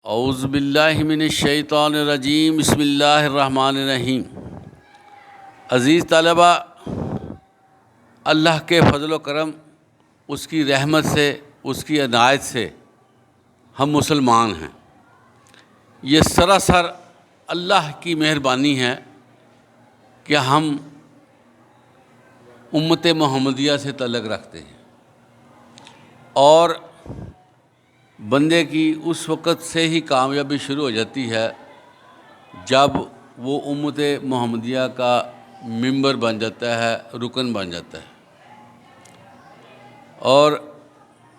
اعوذ باللہ من الشیطان الرجیم، بسم اللہ الرحمن الرحیم۔ عزیز طلبہ، اللہ کے فضل و کرم، اس کی رحمت سے، اس کی عنایت سے ہم مسلمان ہیں۔ یہ سراسر اللہ کی مہربانی ہے کہ ہم امت محمدیہ سے تعلق رکھتے ہیں، اور بندے کی اس وقت سے ہی کامیابی شروع ہو جاتی ہے جب وہ امت محمدیہ کا ممبر بن جاتا ہے، رکن بن جاتا ہے۔ اور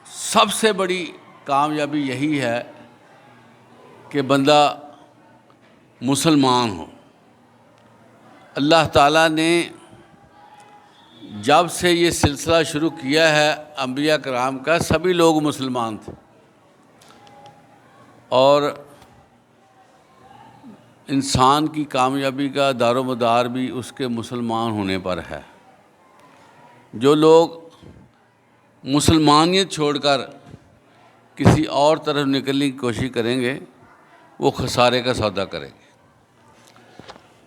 سب سے بڑی کامیابی یہی ہے کہ بندہ مسلمان ہو۔ اللہ تعالیٰ نے جب سے یہ سلسلہ شروع کیا ہے انبیاء کرام کا، سبھی لوگ مسلمان تھے، اور انسان کی کامیابی کا دار و مدار بھی اس کے مسلمان ہونے پر ہے۔ جو لوگ مسلمانیت چھوڑ کر کسی اور طرف نکلنے کی کوشش کریں گے، وہ خسارے کا سودا کریں گے۔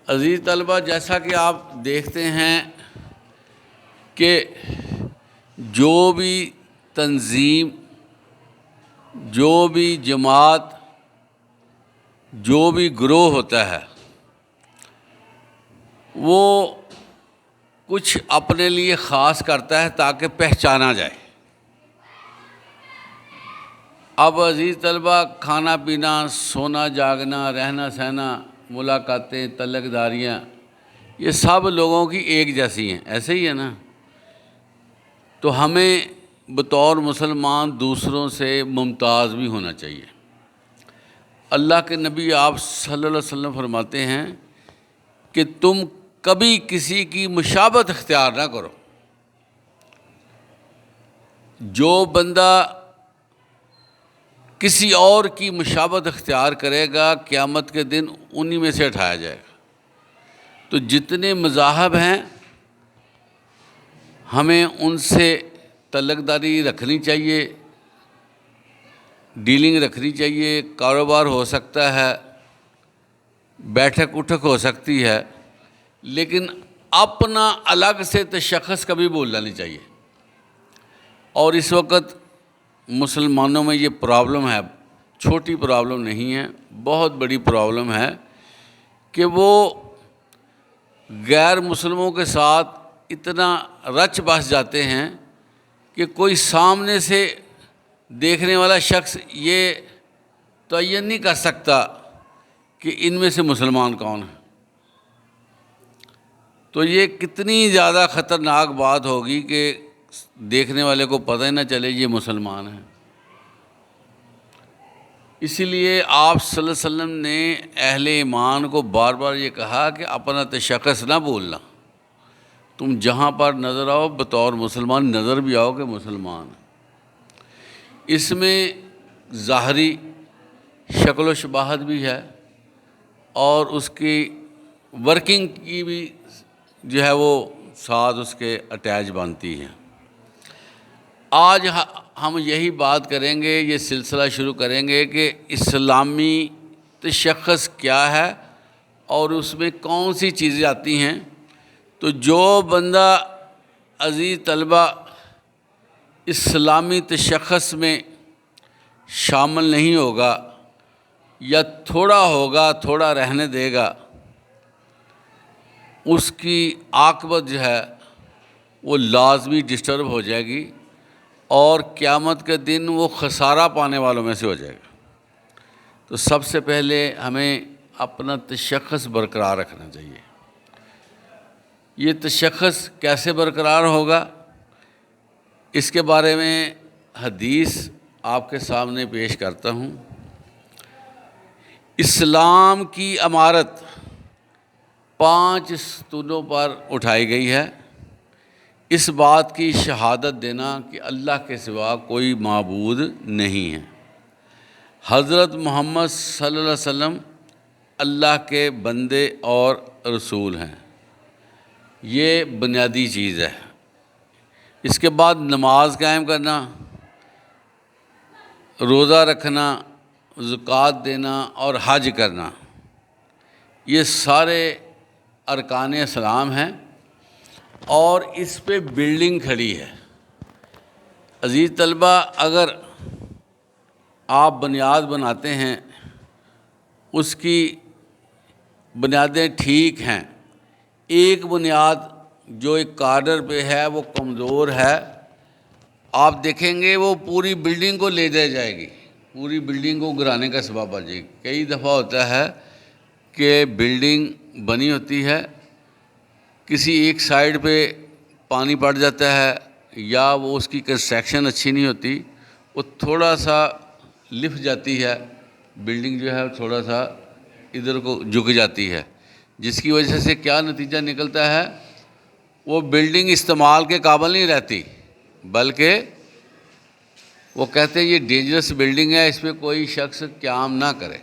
عزیز طلبہ، جیسا کہ آپ دیکھتے ہیں کہ جو بھی تنظیم، جو بھی جماعت، جو بھی گروہ ہوتا ہے، وہ کچھ اپنے لیے خاص کرتا ہے تاکہ پہچانا جائے۔ اب عزیز طلبہ، کھانا پینا، سونا جاگنا، رہنا سہنا، ملاقاتیں، تعلق داریاں، یہ سب لوگوں کی ایک جیسی ہیں، ایسے ہی ہے نا؟ تو ہمیں بطور مسلمان دوسروں سے ممتاز بھی ہونا چاہیے۔ اللہ کے نبی آپ صلی اللہ علیہ وسلم فرماتے ہیں کہ تم کبھی کسی کی مشابہت اختیار نہ کرو۔ جو بندہ کسی اور کی مشابہت اختیار کرے گا، قیامت کے دن انہی میں سے اٹھایا جائے گا۔ تو جتنے مذاہب ہیں، ہمیں ان سے تعلق داری رکھنی چاہیے، ڈیلنگ رکھنی چاہیے۔ کاروبار ہو سکتا ہے، بیٹھک اٹھک ہو سکتی ہے، لیکن اپنا الگ سے تشخص کبھی بولنا نہیں چاہیے۔ اور اس وقت مسلمانوں میں یہ پرابلم ہے، چھوٹی پرابلم نہیں ہے، بہت بڑی پرابلم ہے کہ وہ غیر مسلموں کے ساتھ اتنا رچ بس جاتے ہیں کہ کوئی سامنے سے دیکھنے والا شخص یہ تعین نہیں کر سکتا کہ ان میں سے مسلمان کون ہے۔ تو یہ کتنی زیادہ خطرناک بات ہوگی کہ دیکھنے والے کو پتہ ہی نہ چلے یہ مسلمان ہیں۔ اسی لیے آپ صلی اللہ علیہ وسلم نے اہل ایمان کو بار بار یہ کہا کہ اپنا تشخص نہ بولنا، تم جہاں پر نظر آؤ بطور مسلمان نظر بھی آؤ کہ مسلمان ہیں۔ اس میں ظاہری شکل و شباہت بھی ہے، اور اس کی ورکنگ کی بھی جو ہے وہ ساتھ اس کے اٹیچ بنتی ہے۔ آج ہم یہی بات کریں گے، یہ سلسلہ شروع کریں گے کہ اسلامی تشخص کیا ہے اور اس میں کون سی چیزیں آتی ہیں۔ تو جو بندہ عزیز طلبہ اسلامی تشخص میں شامل نہیں ہوگا، یا تھوڑا ہوگا، تھوڑا رہنے دے گا، اس کی عاقبت جو ہے وہ لازمی ڈسٹرب ہو جائے گی، اور قیامت کے دن وہ خسارہ پانے والوں میں سے ہو جائے گا۔ تو سب سے پہلے ہمیں اپنا تشخص برقرار رکھنا چاہیے۔ یہ تشخص کیسے برقرار ہوگا، اس کے بارے میں حدیث آپ کے سامنے پیش کرتا ہوں۔ اسلام کی عمارت 5 ستونوں پر اٹھائی گئی ہے۔ اس بات کی شہادت دینا کہ اللہ کے سوا کوئی معبود نہیں ہے، حضرت محمد صلی اللہ علیہ وسلم اللہ کے بندے اور رسول ہیں۔ یہ بنیادی چیز ہے۔ اس کے بعد نماز قائم کرنا، روزہ رکھنا، زکوٰۃ دینا اور حج کرنا، یہ سارے ارکان اسلام ہیں اور اس پہ بلڈنگ کھڑی ہے۔ عزیز طلبہ، اگر آپ بنیاد بناتے ہیں، اس کی بنیادیں ٹھیک ہیں، ایک بنیاد جو ایک کارڈر پہ ہے وہ کمزور ہے، آپ دیکھیں گے وہ پوری بلڈنگ کو لے جائے گی، پوری بلڈنگ کو گرانے کا سبب بن جائے گی۔ کئی دفعہ ہوتا ہے کہ بلڈنگ بنی ہوتی ہے، کسی ایک سائڈ پہ پانی پڑ جاتا ہے یا وہ اس کی کنسٹرکشن اچھی نہیں ہوتی، وہ تھوڑا سا لفٹ جاتی ہے، بلڈنگ جو ہے تھوڑا سا ادھر کو جھک جاتی ہے، جس کی وجہ سے کیا نتیجہ نکلتا ہے، وہ بلڈنگ استعمال کے قابل نہیں رہتی، بلکہ وہ کہتے ہیں یہ ڈینجرس بلڈنگ ہے، اس پہ کوئی شخص قیام نہ کرے۔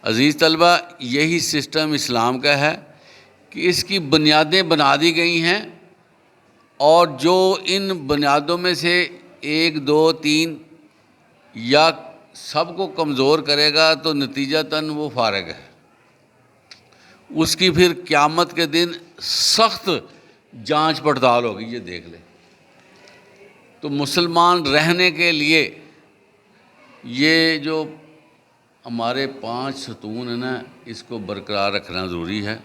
عزیز طلبہ، یہی سسٹم اسلام کا ہے کہ اس کی بنیادیں بنا دی گئی ہیں، اور جو ان بنیادوں میں سے ایک دو تین یا سب کو کمزور کرے گا تو نتیجتاً وہ فارغ ہے، اس کی پھر قیامت کے دن سخت جانچ پڑتال ہوگی، یہ دیکھ لیں۔ تو مسلمان رہنے کے لیے یہ جو ہمارے 5 ستون ہیں نا، اس کو برقرار رکھنا ضروری ہے۔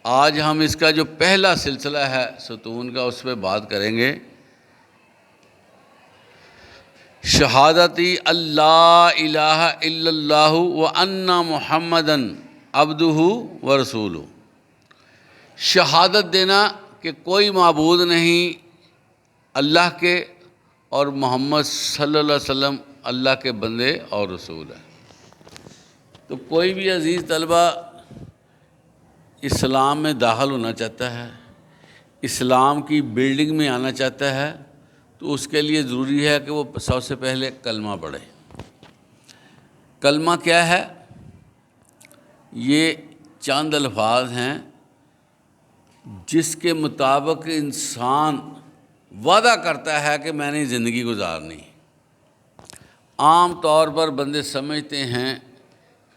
آج ہم اس کا جو پہلا سلسلہ ہے ستون کا، اس پہ بات کریں گے، شہادتی اللہ الہ الا اللہ وان محمدن عبدہ ورسولہ، شہادت دینا کہ کوئی معبود نہیں اللہ کے، اور محمد صلی اللہ علیہ وسلم اللہ کے بندے اور رسول ہیں۔ تو کوئی بھی عزیز طلبہ اسلام میں داخل ہونا چاہتا ہے، اسلام کی بلڈنگ میں آنا چاہتا ہے، تو اس کے لیے ضروری ہے کہ وہ سب سے پہلے کلمہ پڑھے۔ کلمہ کیا ہے؟ یہ چند الفاظ ہیں جس کے مطابق انسان وعدہ کرتا ہے کہ میں نے زندگی گزارنی۔ عام طور پر بندے سمجھتے ہیں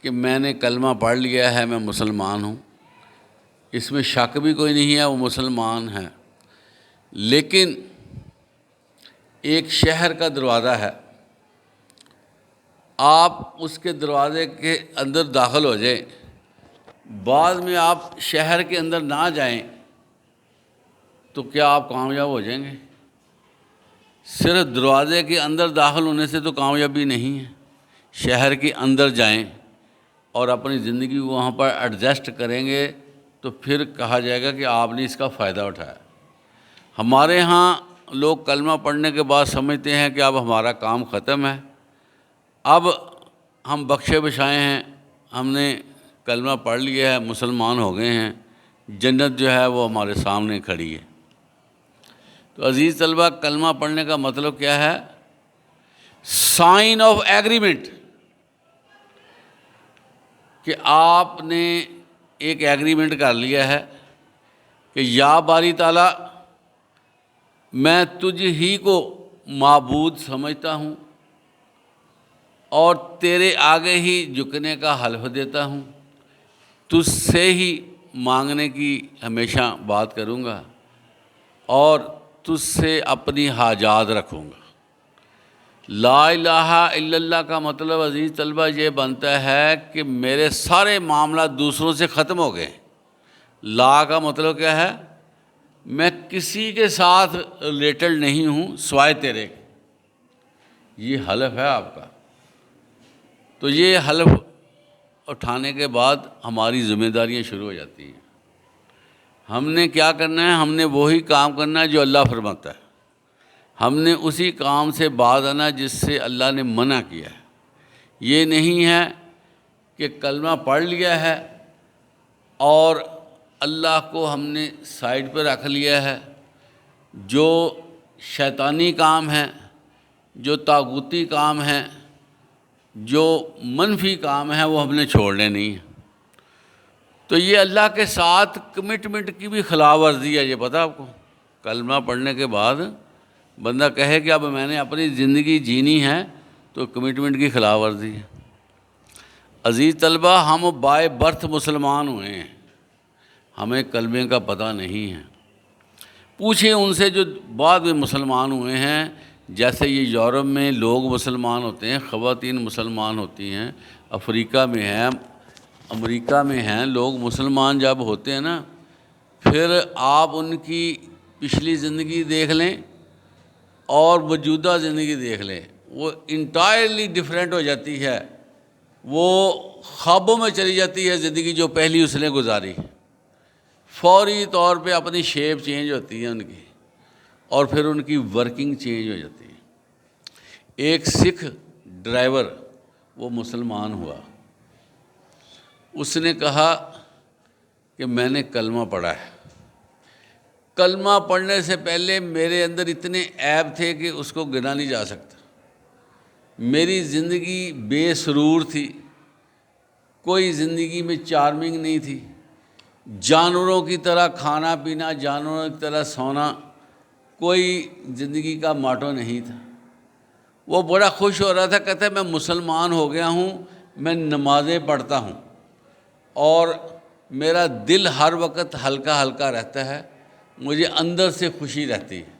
کہ میں نے کلمہ پڑھ لیا ہے، میں مسلمان ہوں، اس میں شک بھی کوئی نہیں ہے، وہ مسلمان ہیں۔ لیکن ایک شہر کا دروازہ ہے، آپ اس کے دروازے کے اندر داخل ہو جائیں، بعد میں آپ شہر کے اندر نہ جائیں تو کیا آپ کامیاب ہو جائیں گے؟ صرف دروازے کے اندر داخل ہونے سے تو کامیابی نہیں ہے، شہر کے اندر جائیں اور اپنی زندگی کو وہاں پر ایڈجسٹ کریں گے تو پھر کہا جائے گا کہ آپ نے اس کا فائدہ اٹھایا۔ ہمارے ہاں لوگ کلمہ پڑھنے کے بعد سمجھتے ہیں کہ اب ہمارا کام ختم ہے، اب ہم بخشے بشائے ہیں، ہم نے کلمہ پڑھ لیا ہے، مسلمان ہو گئے ہیں، جنت جو ہے وہ ہمارے سامنے کھڑی ہے۔ تو عزیز طلبہ، کلمہ پڑھنے کا مطلب کیا ہے؟ سائن آف ایگریمنٹ، کہ آپ نے ایک ایگریمنٹ کر لیا ہے کہ یا باری تعالیٰ، میں تجھ ہی کو معبود سمجھتا ہوں اور تیرے آگے ہی جھکنے کا حلف دیتا ہوں، تجھ سے ہی مانگنے کی ہمیشہ بات کروں گا اور تجھ سے اپنی حاجات رکھوں گا۔ لا الہ الا اللہ کا مطلب عزیز طلبہ یہ بنتا ہے کہ میرے سارے معاملات دوسروں سے ختم ہو گئے۔ لا کا مطلب کیا ہے؟ میں کسی کے ساتھ ریلیٹڈ نہیں ہوں سوائے تیرے کے، یہ حلف ہے آپ کا۔ تو یہ حلف اٹھانے کے بعد ہماری ذمہ داریاں شروع ہو جاتی ہیں۔ ہم نے کیا کرنا ہے؟ ہم نے وہی کام کرنا ہے جو اللہ فرماتا ہے، ہم نے اسی کام سے باز آنا جس سے اللہ نے منع کیا ہے۔ یہ نہیں ہے کہ کلمہ پڑھ لیا ہے اور اللہ کو ہم نے سائڈ پہ رکھ لیا ہے، جو شیطانی کام ہیں، جو طاغوتی کام ہیں، جو منفی کام ہیں، وہ ہم نے چھوڑنے نہیں ہیں۔ تو یہ اللہ کے ساتھ کمٹمنٹ کی بھی خلاف ورزی ہے، یہ پتہ آپ کو؟ کلمہ پڑھنے کے بعد بندہ کہے کہ اب میں نے اپنی زندگی جینی ہے تو کمٹمنٹ کی خلاف ورزی ہے۔ عزیز طلبہ، ہم بائے برتھ مسلمان ہوئے ہیں، ہمیں کلمے کا پتہ نہیں ہے۔ پوچھیں ان سے جو بعد میں مسلمان ہوئے ہیں، جیسے یہ یورپ میں لوگ مسلمان ہوتے ہیں، خواتین مسلمان ہوتی ہیں، افریقہ میں ہیں، امریکہ میں ہیں، لوگ مسلمان جب ہوتے ہیں نا، پھر آپ ان کی پچھلی زندگی دیکھ لیں اور موجودہ زندگی دیکھ لیں، وہ انٹائرلی ڈیفرنٹ ہو جاتی ہے۔ وہ خوابوں میں چلی جاتی ہے زندگی جو پہلی اس نے گزاری، فوری طور پہ اپنی شیپ چینج ہوتی ہے ان کی، اور پھر ان کی ورکنگ چینج ہو جاتی ہے۔ ایک سکھ ڈرائیور وہ مسلمان ہوا، اس نے کہا کہ میں نے کلمہ پڑھا ہے، کلمہ پڑھنے سے پہلے میرے اندر اتنے عیب تھے کہ اس کو گنا نہیں جا سکتا، میری زندگی بے سرور تھی، کوئی زندگی میں چارمنگ نہیں تھی، جانوروں کی طرح کھانا پینا، جانوروں کی طرح سونا، کوئی زندگی کا ماٹو نہیں تھا۔ وہ بڑا خوش ہو رہا تھا، کہتا ہے میں مسلمان ہو گیا ہوں، میں نمازیں پڑھتا ہوں اور میرا دل ہر وقت ہلکا ہلکا رہتا ہے، مجھے اندر سے خوشی رہتی ہے،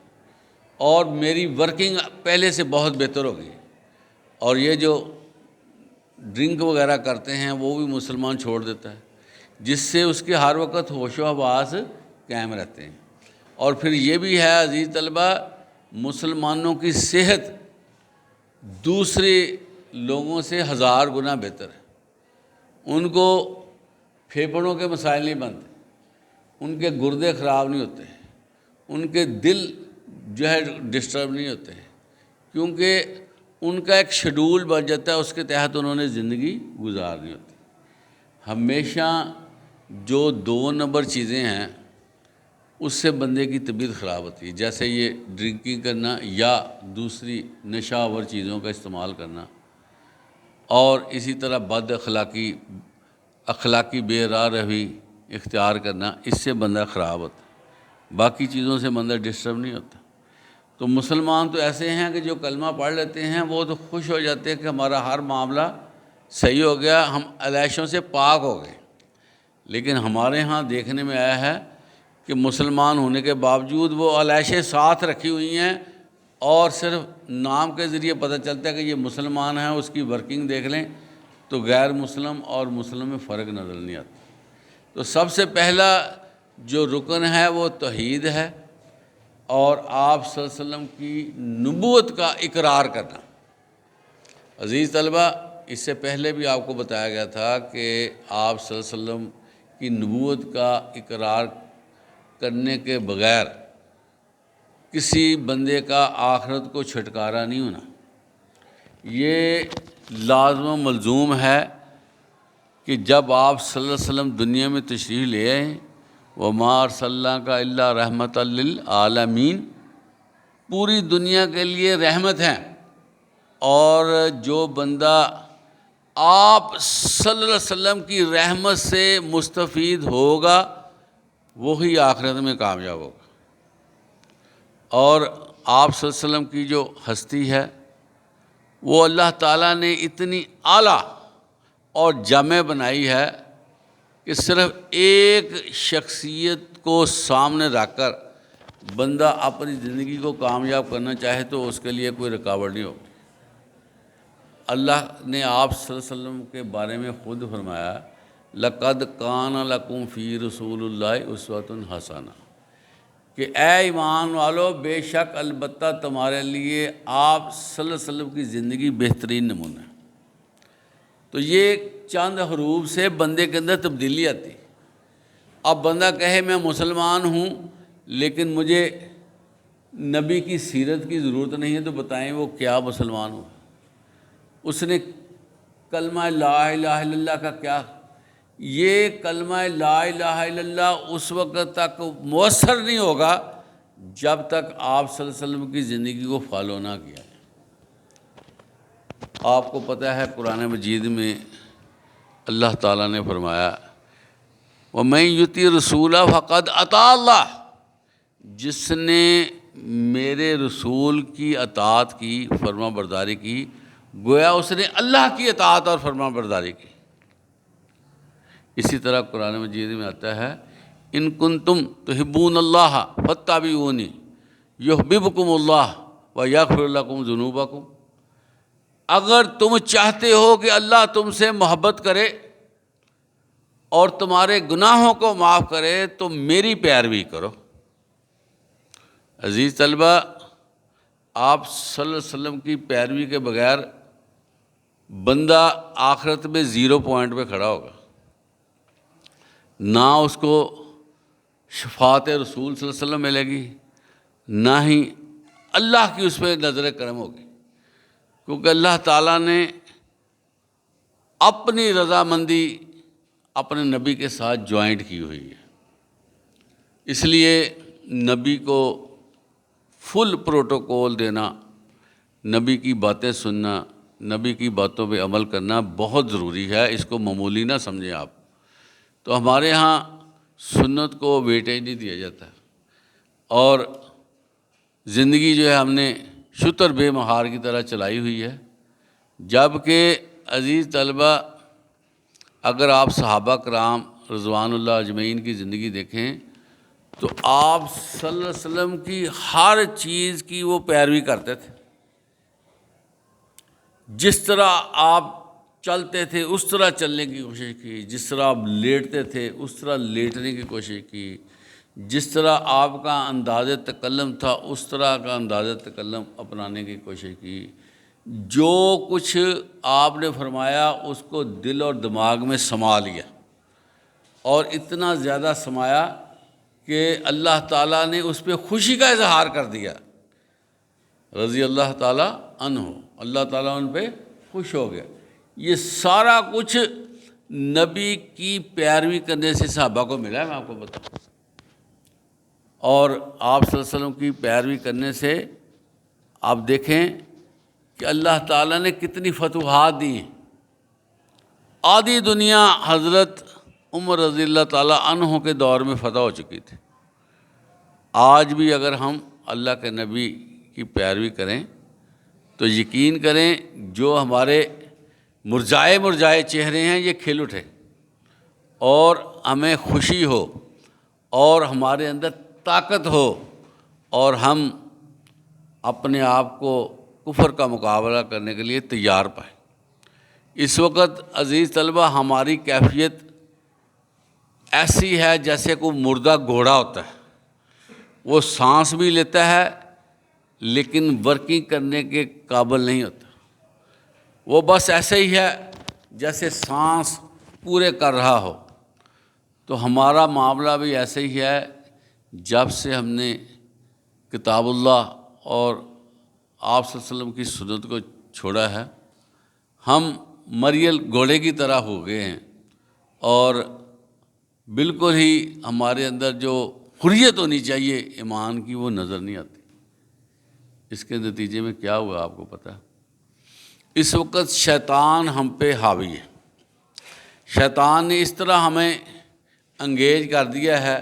اور میری ورکنگ پہلے سے بہت بہتر ہو گئی، اور یہ جو ڈرنک وغیرہ کرتے ہیں وہ بھی مسلمان چھوڑ دیتا ہے، جس سے اس کے ہر وقت ہوش و حواس قائم رہتے ہیں۔ اور پھر یہ بھی ہے عزیز طلبہ، مسلمانوں کی صحت دوسرے لوگوں سے 1000 گنا بہتر ہے، ان کو پھیپھڑوں کے مسائل نہیں بنتے، ان کے گردے خراب نہیں ہوتے، ان کے دل جو ہے ڈسٹرب نہیں ہوتے ہیں، کیونکہ ان کا ایک شیڈول بن جاتا ہے، اس کے تحت انہوں نے زندگی گزارنی ہوتی ہے۔ ہمیشہ جو 2 نمبر چیزیں ہیں اس سے بندے کی طبیعت خراب ہوتی ہے، جیسے یہ ڈرنکنگ کرنا یا دوسری نشہ آور چیزوں کا استعمال کرنا، اور اسی طرح بد اخلاقی بے راہ روی اختیار کرنا، اس سے بندہ خراب ہوتا ہے، باقی چیزوں سے بندہ ڈسٹرب نہیں ہوتا۔ تو مسلمان تو ایسے ہیں کہ جو کلمہ پڑھ لیتے ہیں وہ تو خوش ہو جاتے ہیں کہ ہمارا ہر معاملہ صحیح ہو گیا، ہم علیشوں سے پاک ہو گئے۔ لیکن ہمارے ہاں دیکھنے میں آیا ہے کہ مسلمان ہونے کے باوجود وہ علیشیں ساتھ رکھی ہوئی ہیں، اور صرف نام کے ذریعے پتہ چلتا ہے کہ یہ مسلمان ہیں، اس کی ورکنگ دیکھ لیں تو غیر مسلم اور مسلم میں فرق نظر نہیں آتا۔ تو سب سے پہلا جو رکن ہے وہ توحید ہے، اور آپ صلی اللہ علیہ وسلم کی نبوت کا اقرار کرنا۔ عزیز طلبہ، اس سے پہلے بھی آپ کو بتایا گیا تھا کہ آپ صلی اللہ علیہ وسلم کی نبوت کا اقرار کرنے کے بغیر کسی بندے کا آخرت کو چھٹکارا نہیں ہونا۔ یہ لازم و ملزوم ہے کہ جب آپ صلی اللہ علیہ وسلم دنیا میں تشریف لے آئے، وَمَا أَرْسَلْنَاكَ إِلَّا رَحْمَةً لِّلْعَالَمِينَ، پوری دنیا کے لیے رحمت ہیں، اور جو بندہ آپ صلی اللہ علیہ وسلم کی رحمت سے مستفید ہوگا وہی آخرت میں کامیاب ہوگا۔ اور آپ صلی اللہ علیہ وسلم کی جو ہستی ہے وہ اللہ تعالیٰ نے اتنی اعلیٰ اور جامع بنائی ہے کہ صرف ایک شخصیت کو سامنے رکھ کر بندہ اپنی زندگی کو کامیاب کرنا چاہے تو اس کے لیے کوئی رکاوٹ نہیں ہوگی۔ اللہ نے آپ صلی اللہ علیہ وسلم کے بارے میں خود فرمایا، لَقَدْ كَانَ لَكُمْ فِي رَسُولِ اللَّهِ أُسْوَةٌ حَسَنَةٌ، کہ اے ایمان والو، بے شک البتہ تمہارے لیے آپ صلی اللہ علیہ وسلم کی زندگی بہترین نمونہ ہے۔ تو یہ چند حروف سے بندے کے اندر تبدیلی آتی۔ اب بندہ کہے میں مسلمان ہوں لیکن مجھے نبی کی سیرت کی ضرورت نہیں ہے، تو بتائیں وہ کیا مسلمان ہو؟ اس نے کلمہ لا الہ الا اللہ کا کیا؟ یہ کلمہ لا الہ الا اللہ اس وقت تک مؤثر نہیں ہوگا جب تک آپ صلی اللہ علیہ وسلم کی زندگی کو فالو نہ کیا جائے۔ آپ کو پتہ ہے قرآن مجید میں اللہ تعالیٰ نے فرمایا، وَمَن یُطِعِ الرَّسُولَ فَقَدْ أَطَاعَ اللَّهَ، جس نے میرے رسول کی اطاعت کی، فرما برداری کی، گویا اس نے اللہ کی اطاعت اور فرما برداری کی۔ اسی طرح قرآن مجید میں آتا ہے ان کنتم تحبون اللہ فاتبعونی یحببکم اللہ ویغفر لکم ذنوبکم، اگر تم چاہتے ہو کہ اللہ تم سے محبت کرے اور تمہارے گناہوں کو معاف کرے تو میری پیروی کرو۔ عزیز طلبہ، آپ صلی اللہ علیہ وسلم کی پیروی کے بغیر بندہ آخرت میں 0 پوائنٹ پہ کھڑا ہوگا، نہ اس کو شفاعت رسول صلی اللہ علیہ وسلم ملے گی، نہ ہی اللہ کی اس پہ نظر کرم ہوگی، کیونکہ اللہ تعالیٰ نے اپنی رضامندی اپنے نبی کے ساتھ جوائنٹ کی ہوئی ہے۔ اس لیے نبی کو فل پروٹوکول دینا، نبی کی باتیں سننا، نبی کی باتوں پہ عمل کرنا بہت ضروری ہے، اس کو معمولی نہ سمجھیں آپ۔ تو ہمارے ہاں سنت کو ویٹیج نہیں دیا جاتا، اور زندگی جو ہے ہم نے شتر بے مہار کی طرح چلائی ہوئی ہے، جبکہ عزیز طلبہ اگر آپ صحابہ کرام رضوان اللہ اجمعین کی زندگی دیکھیں تو آپ صلی اللہ علیہ وسلم کی ہر چیز کی وہ پیروی کرتے تھے، جس طرح آپ چلتے تھے اس طرح چلنے کی کوشش کی، جس طرح آپ لیٹتے تھے اس طرح لیٹنے کی کوشش کی، جس طرح آپ کا انداز تکلم تھا اس طرح کا انداز تکلم اپنانے کی کوشش کی، جو کچھ آپ نے فرمایا اس کو دل اور دماغ میں سما لیا، اور اتنا زیادہ سمایا کہ اللہ تعالیٰ نے اس پہ خوشی کا اظہار کر دیا، رضی اللہ تعالیٰ عنہ، اللہ تعالیٰ ان پہ خوش ہو گیا۔ یہ سارا کچھ نبی کی پیروی کرنے سے صحابہ کو ملا ہے، میں آپ کو بتاؤں، اور آپ صلی اللہ علیہ وسلم کی پیروی کرنے سے آپ دیکھیں کہ اللہ تعالیٰ نے کتنی فتوحات دی ہیں۔ آدھی دنیا حضرت عمر رضی اللہ تعالیٰ عنہ کے دور میں فتح ہو چکی تھی۔ آج بھی اگر ہم اللہ کے نبی کی پیروی کریں تو یقین کریں جو ہمارے مرجائے چہرے ہیں یہ کھل اٹھے، اور ہمیں خوشی ہو، اور ہمارے اندر طاقت ہو، اور ہم اپنے آپ کو کفر کا مقابلہ کرنے کے لیے تیار پائیں۔ اس وقت عزیز طلبہ ہماری کیفیت ایسی ہے جیسے کوئی مردہ گھوڑا ہوتا ہے، وہ سانس بھی لیتا ہے لیکن ورکنگ کرنے کے قابل نہیں ہوتا، وہ بس ایسے ہی ہے جیسے سانس پورے کر رہا ہو۔ تو ہمارا معاملہ بھی ایسے ہی ہے، جب سے ہم نے کتاب اللہ اور آپ صلی اللہ علیہ وسلم کی سنت کو چھوڑا ہے، ہم مریل گھوڑے کی طرح ہو گئے ہیں، اور بالکل ہی ہمارے اندر جو حریت ہونی چاہیے ایمان کی وہ نظر نہیں آتی۔ اس کے نتیجے میں کیا ہوا آپ کو پتہ ہے؟ اس وقت شیطان ہم پہ حاوی ہے، شیطان نے اس طرح ہمیں انگیج کر دیا ہے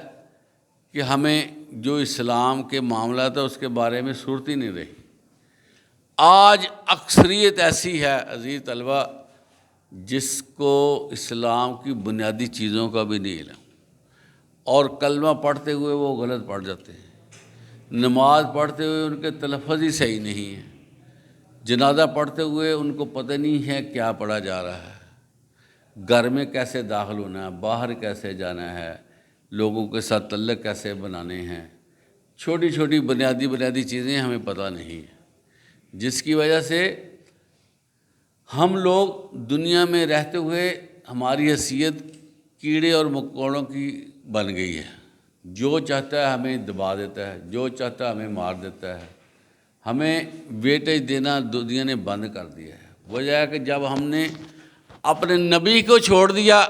کہ ہمیں جو اسلام کے معاملات ہے اس کے بارے میں صورت ہی نہیں رہی۔ آج اکثریت ایسی ہے عزیز طلبہ جس کو اسلام کی بنیادی چیزوں کا بھی نہیں علم، اور کلمہ پڑھتے ہوئے وہ غلط پڑھ جاتے ہیں، نماز پڑھتے ہوئے ان کے تلفظ ہی صحیح نہیں ہیں، جنازہ پڑھتے ہوئے ان کو پتہ نہیں ہے کیا پڑھا جا رہا ہے، گھر میں کیسے داخل ہونا ہے، باہر کیسے جانا ہے، لوگوں کے ساتھ تعلق کیسے بنانے ہیں، چھوٹی چھوٹی بنیادی چیزیں ہمیں پتہ نہیں ہیں، جس کی وجہ سے ہم لوگ دنیا میں رہتے ہوئے ہماری حیثیت کیڑے اور مکوڑوں کی بن گئی ہے، جو چاہتا ہے ہمیں دبا دیتا ہے، جو چاہتا ہے ہمیں مار دیتا ہے، ہمیں ویٹیج دینا دنیا نے بند کر دیا ہے۔ وجہ ہے کہ جب ہم نے اپنے نبی کو چھوڑ دیا،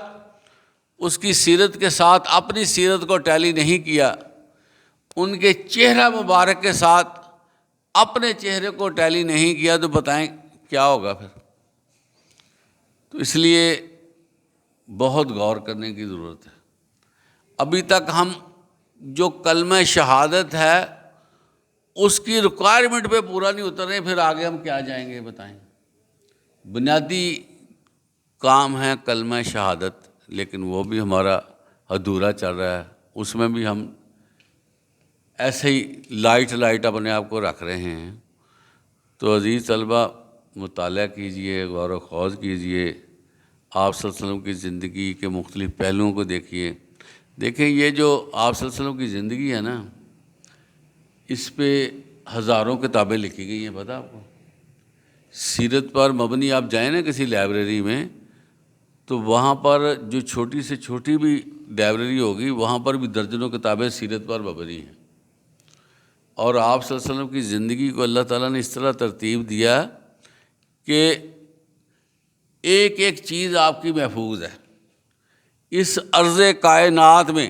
اس کی سیرت کے ساتھ اپنی سیرت کو ٹیلی نہیں کیا، ان کے چہرہ مبارک کے ساتھ اپنے چہرے کو ٹیلی نہیں کیا، تو بتائیں کیا ہوگا پھر؟ تو اس لیے بہت غور کرنے کی ضرورت ہے۔ ابھی تک ہم جو کلمہ شہادت ہے اس کی ریکوائرمنٹ پہ پورا نہیں اتر رہے، پھر آگے ہم کیا جائیں گے بتائیں؟ بنیادی کام ہے کلمہ شہادت لیکن وہ بھی ہمارا ادھورا چل رہا ہے، اس میں بھی ہم ایسے ہی لائٹ اپنے آپ کو رکھ رہے ہیں۔ تو عزیز طلبہ، مطالعہ کیجئے، غور و خوض کیجئے، آپ صلی اللہ علیہ وسلم کی زندگی کے مختلف پہلوؤں کو دیکھیے۔ دیکھیں یہ جو آپ صلی اللہ علیہ وسلم کی زندگی ہے نا، اس پہ ہزاروں کتابیں لکھی گئی ہیں، پتہ آپ کو؟ سیرت پر مبنی آپ جائیں نا کسی لائبریری میں، تو وہاں پر جو چھوٹی سے چھوٹی بھی لائبریری ہوگی، وہاں پر بھی درجنوں کتابیں سیرت پر مبنی ہیں۔ اور آپ صلی اللہ علیہ وسلم کی زندگی کو اللہ تعالیٰ نے اس طرح ترتیب دیا کہ ایک ایک چیز آپ کی محفوظ ہے۔ اس عرض کائنات میں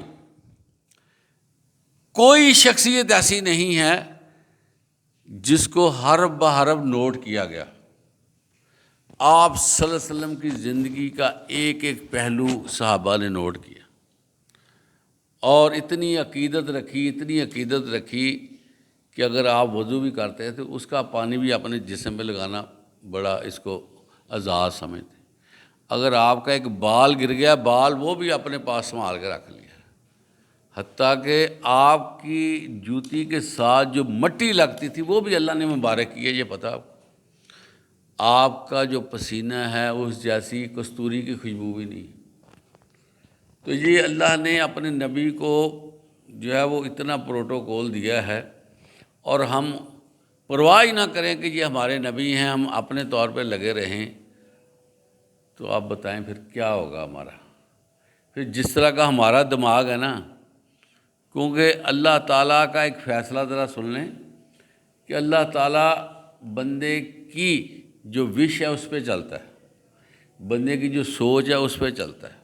کوئی شخصیت ایسی نہیں ہے جس کو حرف بحرف نوٹ کیا گیا۔ آپ صلی اللہ علیہ وسلم کی زندگی کا ایک ایک پہلو صحابہ نے نوٹ کیا، اور اتنی عقیدت رکھی کہ اگر آپ وضو بھی کرتے ہیں تو اس کا پانی بھی اپنے جسم پہ لگانا بڑا اس کو اعزاز سمجھتے۔ اگر آپ کا ایک بال گر گیا، بال وہ بھی اپنے پاس سنبھال کے رکھ لیا، حتیٰ کہ آپ کی جوتی کے ساتھ جو مٹی لگتی تھی وہ بھی اللہ نے مبارک کی ہے، یہ پتہ آپ کو؟ آپ کا جو پسینہ ہے اس جیسی کستوری کی خوشبو بھی نہیں۔ تو یہ اللہ نے اپنے نبی کو جو ہے وہ اتنا پروٹوکول دیا ہے، اور ہم پرواہ ہی نہ کریں کہ یہ ہمارے نبی ہیں، ہم اپنے طور پہ لگے رہیں، تو آپ بتائیں پھر کیا ہوگا ہمارا؟ پھر جس طرح کا ہمارا دماغ ہے نا، کیونکہ اللہ تعالیٰ کا ایک فیصلہ ذرا سن لیں کہ اللہ تعالیٰ بندے کی جو وش ہے اس پہ چلتا ہے، بندے کی جو سوچ ہے اس پہ چلتا ہے۔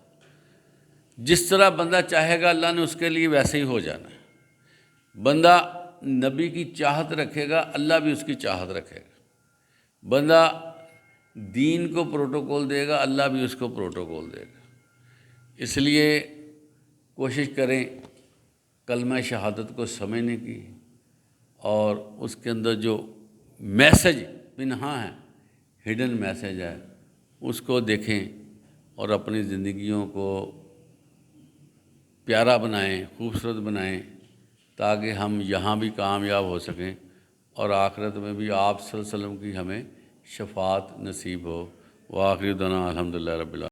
جس طرح بندہ چاہے گا اللہ نے اس کے لیے ویسے ہی ہو جانا ہے۔ بندہ نبی کی چاہت رکھے گا، اللہ بھی اس کی چاہت رکھے گا۔ بندہ دین کو پروٹوکول دے گا، اللہ بھی اس کو پروٹوکول دے گا۔ اس لیے کوشش کریں کلمہ شہادت کو سمجھنے کی، اور اس کے اندر جو میسج پنہاں ہے، ہڈن میسج ہے، اس کو دیکھیں اور اپنی زندگیوں کو پیارا بنائیں، خوبصورت بنائیں، تاکہ ہم یہاں بھی کامیاب ہو سکیں اور آخرت میں بھی آپ صلی اللہ علیہ وسلم کی ہمیں شفاعت نصیب ہو۔ وآخر دعوانا الحمدللہ رب العالمین۔